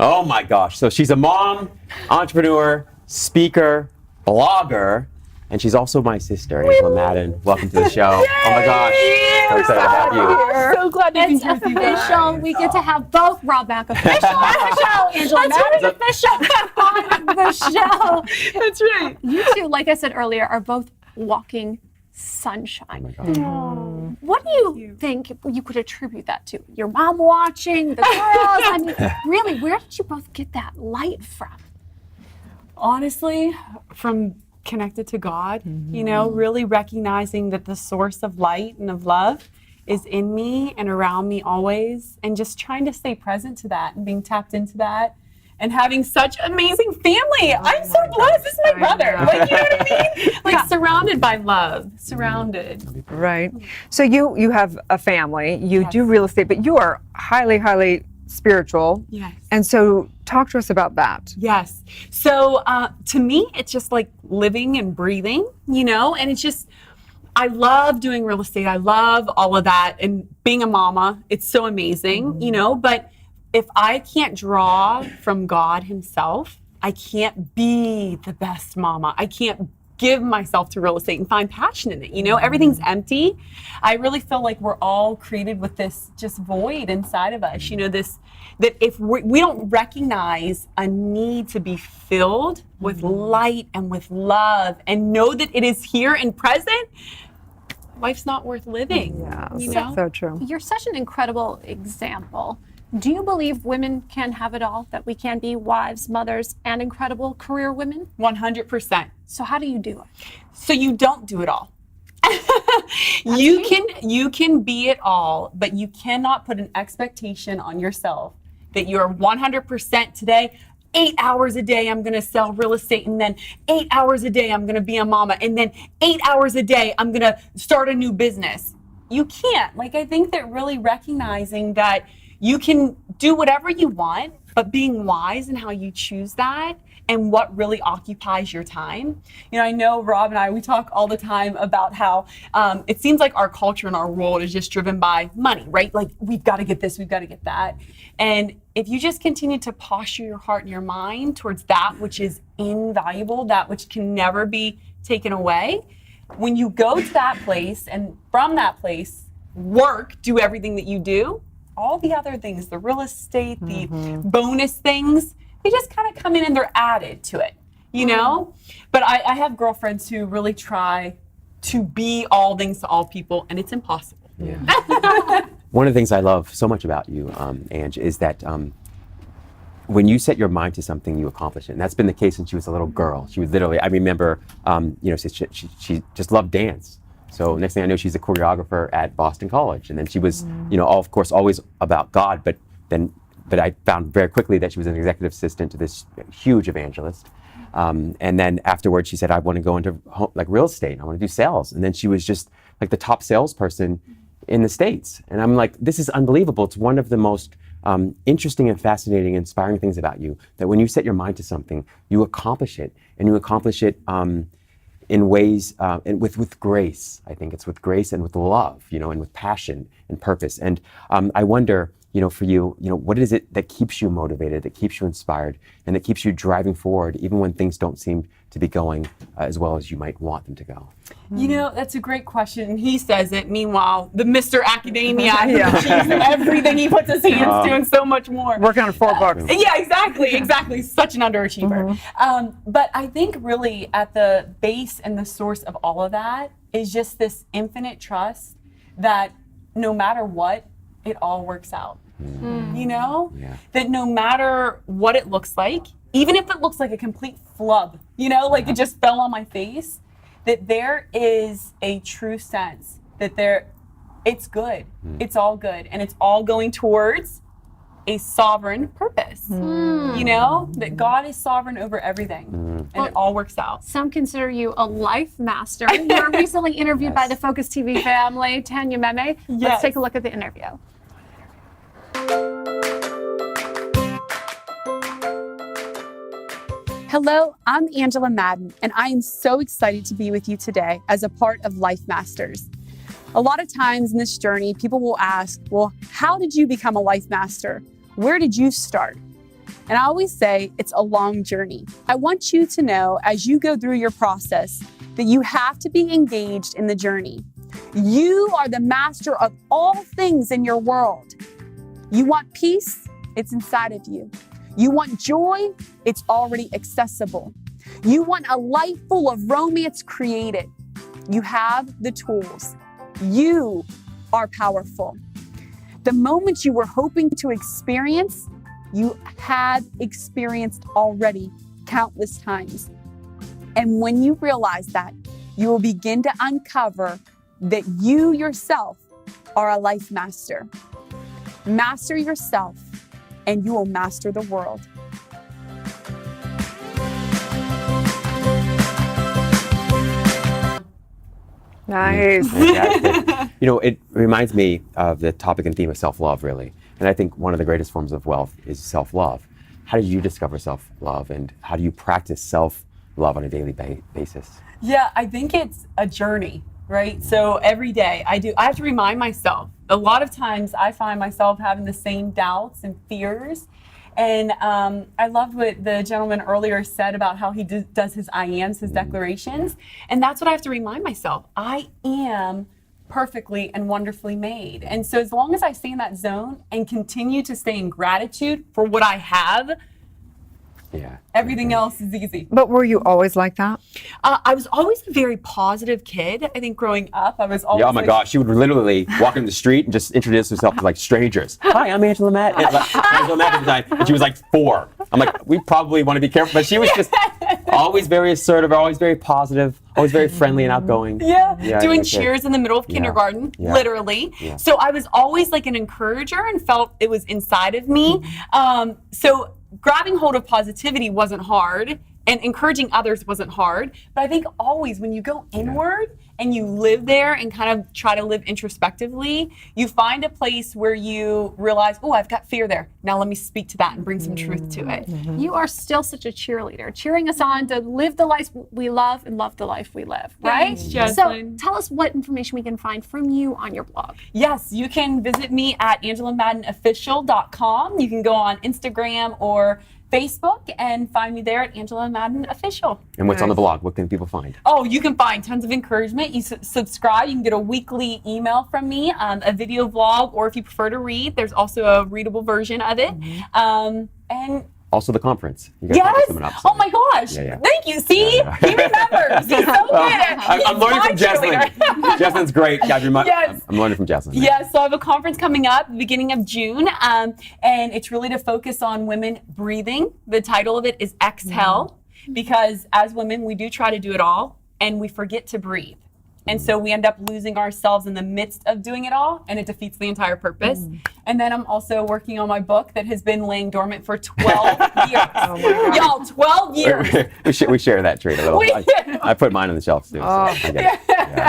Oh my gosh. So she's a mom, entrepreneur, speaker, blogger, and she's also my sister, Angela Madden. Welcome to the show. Yay! Oh my gosh. So excited to have you. I'm so glad to be It's here with you guys. official. We get to have both Rob back official on the show. Angela Madden official on the show. That's right. You two, like I said earlier, are both walking sunshine. Oh my gosh. What do you think you could attribute that to? Your mom watching, the girls? I mean, really, where did you both get that light from? Honestly, from connected to God, you know, really recognizing that the source of light and of love is in me and around me always, and just trying to stay present to that and being tapped into that. And having such amazing family. I'm so blessed. This is my brother. Like, you know what I mean? Like, surrounded by love. Surrounded. Right. So you have a family. You do real estate, but you are highly, highly spiritual. Yes. And so talk to us about that. Yes. So to me, it's just like living and breathing, you know, and it's just, I love doing real estate. I love all of that. And being a mama, it's so amazing, you know, but if I can't draw from God himself, I can't be the best mama. I can't give myself to real estate and find passion in it. You know, everything's empty. I really feel like we're all created with this just void inside of us. You know, this, that if we don't recognize a need to be filled with light and with love and know that it is here and present, life's not worth living. Yeah, you know? so true. You're such an incredible example. Do you believe women can have it all, that we can be wives, mothers, and incredible career women? 100%. So how do you do it? So you don't do it all. You can be it all, but you cannot put an expectation on yourself that you're 100% today. 8 hours a day I'm going to sell real estate, and then 8 hours a day I'm going to be a mama, and then 8 hours a day I'm going to start a new business. You can't. Like, I think that really recognizing that you can do whatever you want, but being wise in how you choose that and what really occupies your time. You know, I know Rob and I, we talk all the time about how it seems like our culture and our world is just driven by money, right? Like, we've got to get this, we've got to get that. And if you just continue to posture your heart and your mind towards that which is invaluable, that which can never be taken away, when you go to that place and from that place, do everything that you do, all the other things, the real estate, the bonus things, they just kind of come in and they're added to it, you know? But I have girlfriends who really try to be all things to all people, and it's impossible. Yeah. One of the things I love so much about you, Ange, is that when you set your mind to something, you accomplish it. And that's been the case since she was a little girl. She was literally, I remember, you know, she just loved dance. So next thing I know, she's a choreographer at Boston College. And then she was, you know, of course, always about God, but I found very quickly that she was an executive assistant to this huge evangelist. And then afterwards, she said, I want to go into like real estate. I want to do sales. And then she was just like the top salesperson in the States. And I'm like, this is unbelievable. It's one of the most interesting and fascinating, inspiring things about you, that when you set your mind to something, you accomplish it, and you accomplish it in ways, and with grace. I think it's with grace and with love, you know, and with passion and purpose. And I wonder, you know, for you, you know, what is it that keeps you motivated, that keeps you inspired, and that keeps you driving forward, even when things don't seem to be going as well as you might want them to go? You know, that's a great question. And he says it. Meanwhile, the Mr. Academia, he achieves everything he puts his hands to and so much more. Working on 4 books. Yeah, exactly. Such an underachiever. But I think really at the base and the source of all of that is just this infinite trust that no matter what, it all works out. You know? Yeah. That no matter what it looks like, even if it looks like a complete flub, you know, like it just fell on my face, that there is a true sense that it's good. It's all good. And it's all going towards a sovereign purpose. You know, that God is sovereign over everything, and it all works out. Some consider you a life master. You were recently interviewed by the Focus TV family, Tanya Meme. Let's take a look at the interview. Hello, I'm Angela Madden, and I am so excited to be with you today as a part of Life Masters. A lot of times in this journey, people will ask, well, how did you become a life master? Where did you start? And I always say it's a long journey. I want you to know as you go through your process that you have to be engaged in the journey. You are the master of all things in your world. You want peace? It's inside of you. You want joy? It's already accessible. You want a life full of romance created. You have the tools. You are powerful. The moment you were hoping to experience, you had experienced already countless times. And when you realize that, you will begin to uncover that you yourself are a life master. Master yourself, and you will master the world. Nice. Fantastic. You know, it reminds me of the topic and theme of self-love, really. And I think one of the greatest forms of wealth is self-love. How did you discover self-love, and how do you practice self-love on a daily basis? Yeah, I think it's a journey, right? So every day I have to remind myself. A lot of times I find myself having the same doubts and fears. And I loved what the gentleman earlier said about how he does his I ams, his declarations. And that's what I have to remind myself. I am perfectly and wonderfully made. And so as long as I stay in that zone and continue to stay in gratitude for what I have, everything else is easy. But were you always like that? I was always a very positive kid. I think growing up, I was always Yeah, oh my gosh, she would literally walk in the street and just introduce herself to like strangers. Hi, I'm Angela Madden. Angela Madden tonight. And she was like 4. I'm like, we probably want to be careful, but she was just always very assertive, always very positive, always very friendly and outgoing. Doing cheers in the middle of kindergarten, literally. So I was always like an encourager and felt it was inside of me. So grabbing hold of positivity wasn't hard, and encouraging others wasn't hard. But I think always when you go inward and you live there and kind of try to live introspectively, you find a place where you realize, oh, I've got fear there. Now let me speak to that and bring some truth to it. You are still such a cheerleader, cheering us on to live the life we love and love the life we live, right? Thanks, So Jocelyn. tell us what information we can find from you on your blog. Yes, you can visit me at angelamaddenofficial.com. You can go on Instagram or Facebook and find me there at Angela Madden Official. And what's on the blog? What can people find? Oh, you can find tons of encouragement. You subscribe, you can get a weekly email from me, a video vlog, or if you prefer to read, there's also a readable version of it. And Also the conference. You got a conference coming up, so- oh my gosh, thank you. See, he remembers. He's so good. I'm learning from Jocelyn. Jocelyn's great. Guys, I'm learning from Jocelyn. Yes, so I have a conference coming up at the beginning of June, and it's really to focus on women breathing. The title of it is Exhale, because as women, we do try to do it all, and we forget to breathe. And so we end up losing ourselves in the midst of doing it all, and it defeats the entire purpose. And then I'm also working on my book that has been laying dormant for 12 years. Y'all, 12 years. we share that trait a little. I put mine on the shelf too. So I get it.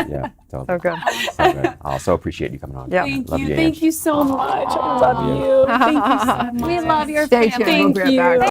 Yeah, totally. So good. So good. I also appreciate you coming on. Yeah. Thank Love you. you, Thank Ange. you so much. I love you. Thank you so much. We love your Stay family. tuned. We'll be right back.